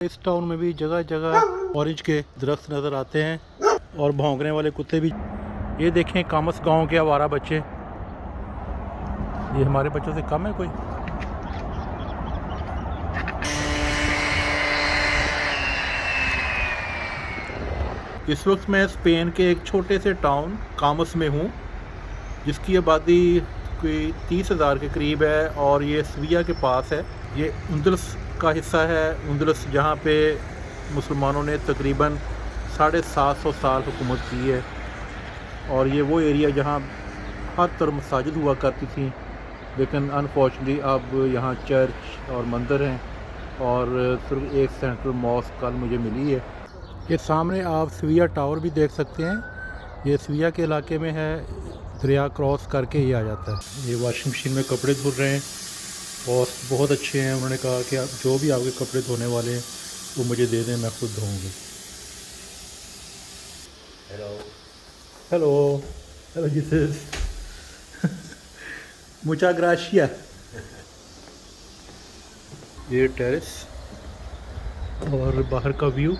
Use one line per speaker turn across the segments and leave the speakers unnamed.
इस टाउन में भी जगह जगह ऑरेंज के दरख्त नज़र आते हैं और भौंकने वाले कुत्ते भी। ये देखें कामस गांव के आवारा बच्चे, ये हमारे बच्चों से कम है कोई। इस वक्त मैं स्पेन के एक छोटे से टाउन कामस में हूँ, जिसकी आबादी कोई 30,000 के करीब है और ये सविया के पास है। ये उंदलस का हिस्सा है। उंदलस जहाँ पे मुसलमानों ने तकरीबन 750 साल हुकूमत की है और ये वो एरिया जहाँ हर तरफ मसाजिद हुआ करती थी, लेकिन अनफॉर्चुनेटली अब यहाँ चर्च और मंदिर हैं और सिर्फ एक सेंट्रल मॉस्क कल मुझे मिली है। ये सामने आप सविया टावर भी देख सकते हैं। ये सविया के इलाके में है, दरिया क्रॉस करके ही आ जाता है। ये वॉशिंग मशीन में कपड़े धुल रहे हैं और बहुत अच्छे हैं। उन्होंने कहा कि आप जो भी आपके कपड़े धोने वाले हैं वो मुझे दे दें, मैं खुद धोऊंगी।
हेलो
हेलो हेलो जीसस मुचा ग्राशिया। ये टेरेस और बाहर का व्यू।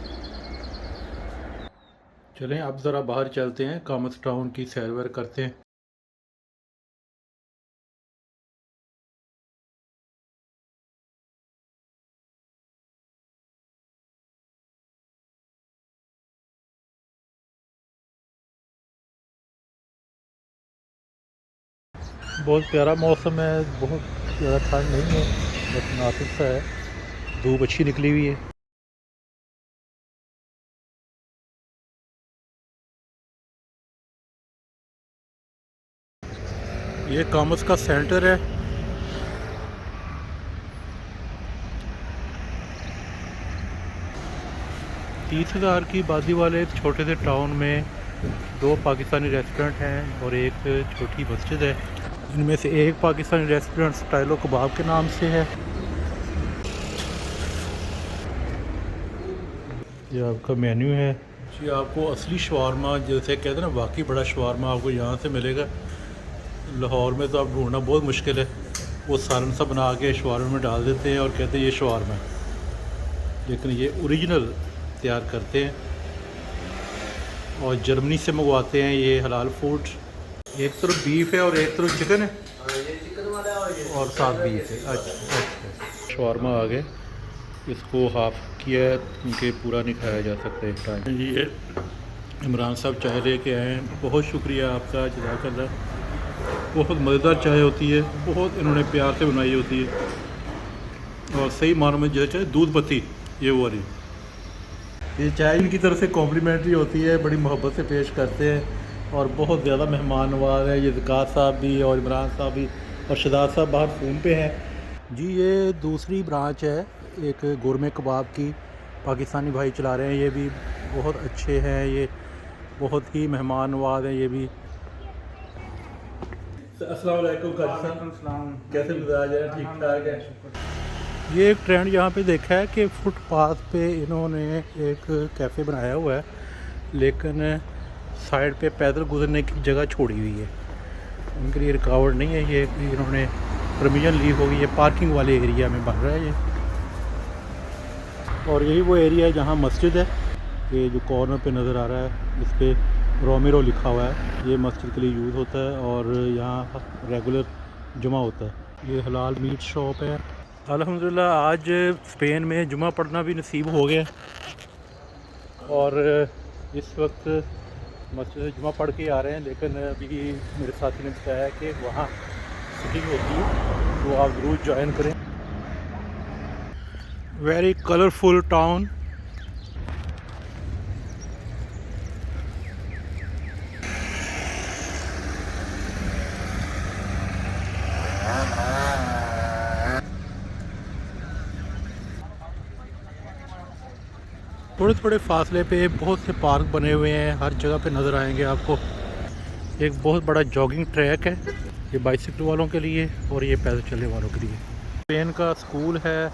चलें अब ज़रा बाहर चलते हैं, कामस टाउन की सैर वैर करते हैं। बहुत प्यारा मौसम है, बहुत ज़्यादा ठंड नहीं है, बस मुनासिब सा है। धूप अच्छी निकली हुई है। ये कामस का सेंटर है। तीस हज़ार की आबादी वाले एक छोटे से टाउन में 2 पाकिस्तानी रेस्टोरेंट हैं और एक छोटी मस्जिद है। इनमें से एक पाकिस्तानी रेस्टोरेंट स्टाइलो कबाब के नाम से है। ये आपका मेन्यू है जी। आपको असली शवारमा जैसे कहते हैं ना, वाकई बड़ा शवारमा आपको यहाँ से मिलेगा। लाहौर में तो आप ढूंढना बहुत मुश्किल है। वो सालन सा बना के शवारमा में डाल देते हैं और कहते हैं ये शवारमा है, लेकिन ये ओरिजिनल तैयार करते हैं और जर्मनी से मंगवाते हैं ये हलाल फूड। एक तरफ बीफ है और एक तरफ चिकन है
ये चिकन वाला
और साथ बीफ है। अच्छा अच्छा, शवारमा आ गए। इसको हाफ किया है क्योंकि पूरा नहीं खाया जा सकता एक टाइम। ये इमरान साहब चाय लेके आए हैं, बहुत शुक्रिया आपका, जज़ाकल्लाह। बहुत मज़ेदार चाय होती है, बहुत इन्होंने प्यार से बनाई होती है और सही मानों में जैसे दूध पत्ती ये वो वाली। ये चाय इनकी तरफ से कॉम्प्लीमेंट्री होती है, बड़ी मोहब्बत से पेश करते हैं और बहुत ज़्यादा मेहमान नवाज है। ये ज़कात साहब भी और इमरान साहब भी और शहजाद साहब बाहर फ़ोन पे हैं जी। ये दूसरी ब्रांच है एक गोरमे कबाब की, पाकिस्तानी भाई चला रहे हैं। ये भी बहुत अच्छे हैं, ये बहुत ही मेहमान नवाज हैं ये भी। अस्सलाम वालेकुम कैसे मिजाज है? ठीक ठाक है। ये एक ट्रेंड यहाँ पे देखा है कि फुटपाथ पे इन्होंने एक कैफ़े बनाया हुआ है, लेकिन साइड पे पैदल गुजरने की जगह छोड़ी हुई है। उनके लिए रुकावट नहीं है, ये इन्होंने परमिशन ली होगी। ये पार्किंग वाले एरिया में बन रहा है ये। और यही वो एरिया है जहाँ मस्जिद है। ये जो कॉर्नर पे नज़र आ रहा है इस पर रोमेरो लिखा हुआ है। ये मस्जिद के लिए यूज़ होता है और यहाँ रेगुलर जुमा होता है। ये हलाल मीट शॉप है। अल्हम्दुलिल्लाह आज स्पेन में जुमा पढ़ना भी नसीब हो गया और इस वक्त मस्जिद से जुमा पढ़ के आ रहे हैं, लेकिन अभी मेरे साथी ने बताया कि वहाँ सिटिंग होती है तो आप ज़रूर ज्वाइन करें। Very colourful town. थोड़े थोड़े फासले पे बहुत से पार्क बने हुए हैं, हर जगह पे नज़र आएंगे आपको। एक बहुत बड़ा जॉगिंग ट्रैक है, ये बाइसिकल वालों के लिए और ये पैदल चलने वालों के लिए। स्पेन का स्कूल है,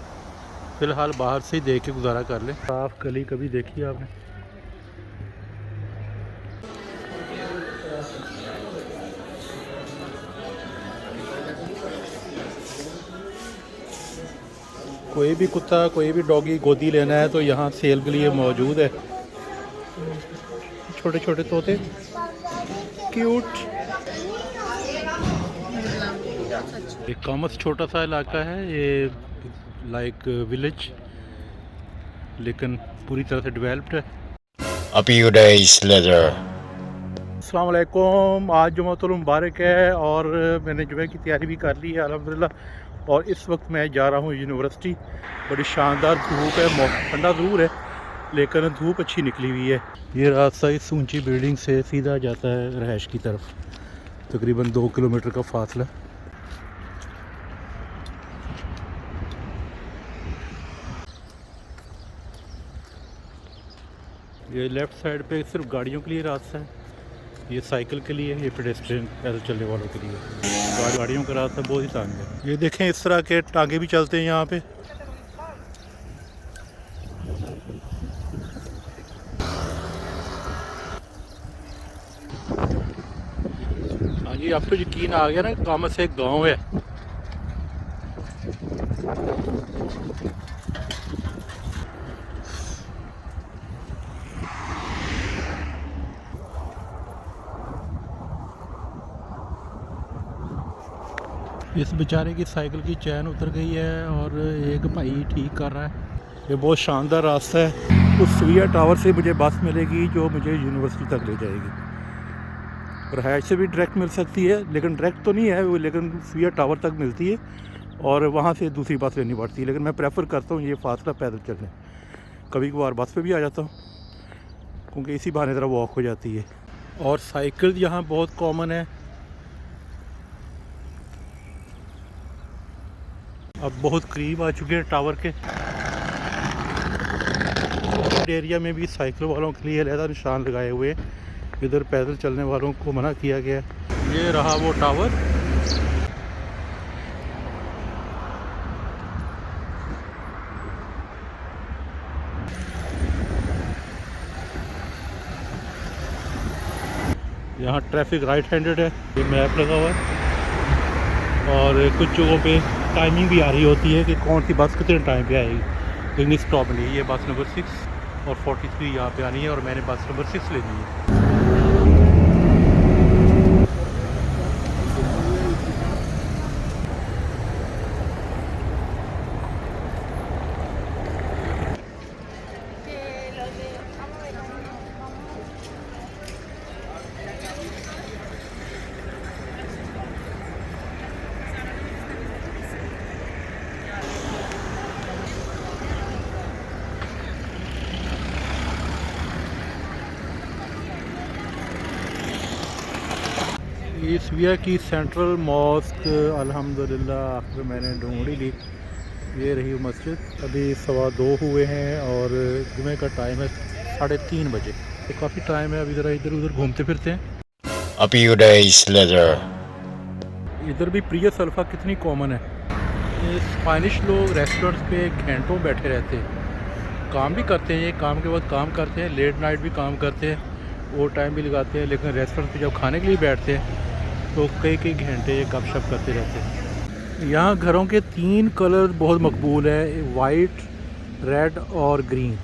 फ़िलहाल बाहर से ही देख के गुजारा कर लें। साफ गली कभी देखी आपने? कोई भी कुत्ता, कोई भी डॉगी गोदी लेना है तो यहाँ सेल के लिए मौजूद है। छोटे छोटे तोते क्यूट। एक कॉमर्स छोटा सा इलाका है ये, लाइक विलेज, लेकिन पूरी तरह से डेवलप्ड है।
A few days later.
अस्सलाम वालेकुम। आज जुम्मतुल मुबारक है और मैंने जुमे की तैयारी भी कर ली है अल्हम्दुलिल्लाह। और इस वक्त मैं जा रहा हूँ यूनिवर्सिटी। बड़ी शानदार धूप है, ठंडा ज़रूर है लेकिन धूप अच्छी निकली हुई है। ये रास्ता इस ऊंची बिल्डिंग से सीधा जाता है रहायश की तरफ, तकरीबन 2 किलोमीटर का फासला। ये लेफ़्ट साइड पे सिर्फ गाड़ियों के लिए रास्ता है, ये साइकिल के लिए, ये पेडेस्ट्रियन पैदल चलने वालों के लिए। गाड़ियों का रास्ता बहुत ही तंग है। ये देखें इस तरह के टांगे भी चलते हैं यहाँ पे। हाँ जी, आपको यकीन आ गया ना, कामत से एक गाँव है। इस बेचारे की साइकिल की चैन उतर गई है और एक भाई ठीक कर रहा है। ये बहुत शानदार रास्ता है। उस सुविया टावर से मुझे बस मिलेगी जो मुझे यूनिवर्सिटी तक ले जाएगी। रहायश से भी डायरेक्ट मिल सकती है, लेकिन डायरेक्ट तो नहीं है वो, लेकिन सुविया टावर तक मिलती है और वहाँ से दूसरी बस लेनी पड़ती है। लेकिन मैं प्रेफर करता हूँ ये फासला पैदल चलने। कभी कभार बस पे भी आ जाता हूँ क्योंकि इसी बहाने ज़रा वॉक हो जाती है। और साइकिल यहाँ बहुत कॉमन है। अब बहुत करीब आ चुके हैं टावर के। एरिया में भी साइकिल वालों के लिए अलग निशान लगाए हुए हैं, इधर पैदल चलने वालों को मना किया गया है। ये रहा वो टावर। यहाँ ट्रैफिक राइट हैंडेड है, ये मैप लगा हुआ है और कुछ जगहों पे टाइमिंग भी आ रही होती है कि कौन सी बस कितने टाइम पे आएगी। लेकिन इस स्टॉप नहीं, ये बस नंबर 6 और 43 यहाँ पे आनी है और मैंने बस नंबर 6 लेनी है। ईसविया की सेंट्रल मॉस्क अल्हम्दुलिल्लाह आखिर मैंने ढूंढ ही ली। ये रही मस्जिद। अभी 2:15 हुए हैं और जुमे का टाइम है 3:30 बजे, तो काफ़ी टाइम है। अभी ज़रा इधर उधर घूमते फिरते हैं।
A few days later.
इधर भी प्रिया सल्फा कितनी कॉमन है। ये स्पेनिश लोग रेस्टोरेंट्स पे घंटों बैठे रहते हैं, काम भी करते हैं, ये काम के बाद काम करते हैं, लेट नाइट भी काम करते हैं, ओवर टाइम भी लगाते हैं। लेकिन रेस्टोरेंट पे जब खाने के लिए बैठते हैं तो कई कई घंटे ये गपशप करते रहते हैं। यहाँ घरों के 3 कलर बहुत मकबूल है, वाइट, रेड और ग्रीन।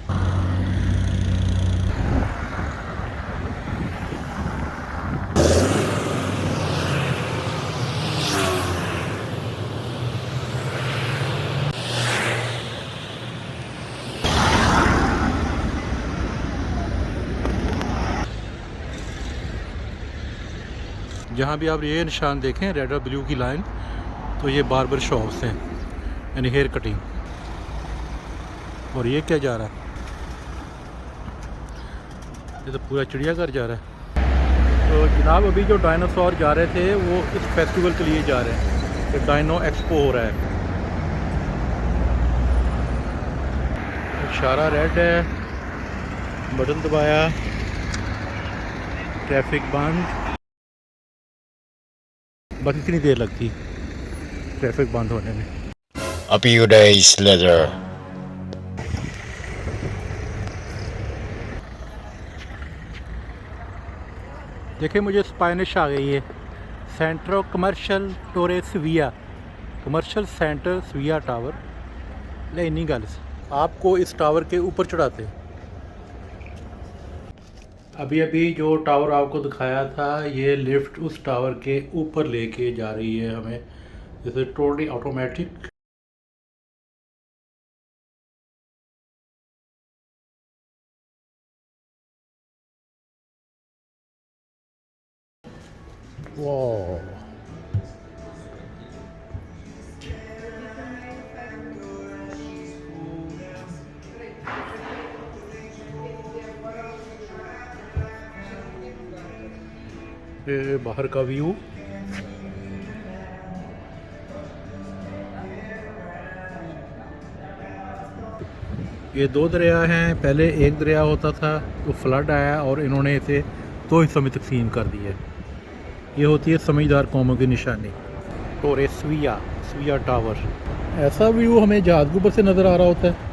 जहाँ भी आप ये निशान देखें रेड और ब्लू की लाइन, तो ये बार्बर शॉप्स हैं, यानी हेयर कटिंग। और ये क्या जा रहा है, ये तो पूरा चिड़ियाघर जा रहा है। तो जनाब अभी जो डायनासोर जा रहे थे वो इस फेस्टिवल के लिए जा रहे हैं, तो डायनो एक्सपो हो रहा है। इशारा रेड है, बटन दबाया, ट्रैफिक बंद। बस इतनी देर लगती ट्रैफिक बंद होने में।
A few days later.
देखिए मुझे स्पेनिश आ गई है। सेंट्रो कमर्शियल टोरे सविया, कमर्शियल सेंटर सविया टावर। ले नहीं गल आपको इस टावर के ऊपर चढ़ाते। अभी अभी जो टावर आपको दिखाया था ये लिफ्ट उस टावर के ऊपर लेके जा रही है हमें, जैसे टोटली ऑटोमेटिक। वाह, ये बाहर का व्यू। ये दो दरिया हैं, पहले एक दरिया होता था तो फ्लड आया और इन्होंने इसे दो हिस्सों में तकसीम कर दिया है। ये होती है समझदार कौमों की निशानी। और ये स्विया टावर, ऐसा व्यू हमें जहाज़ के ऊपर से नज़र आ रहा होता है।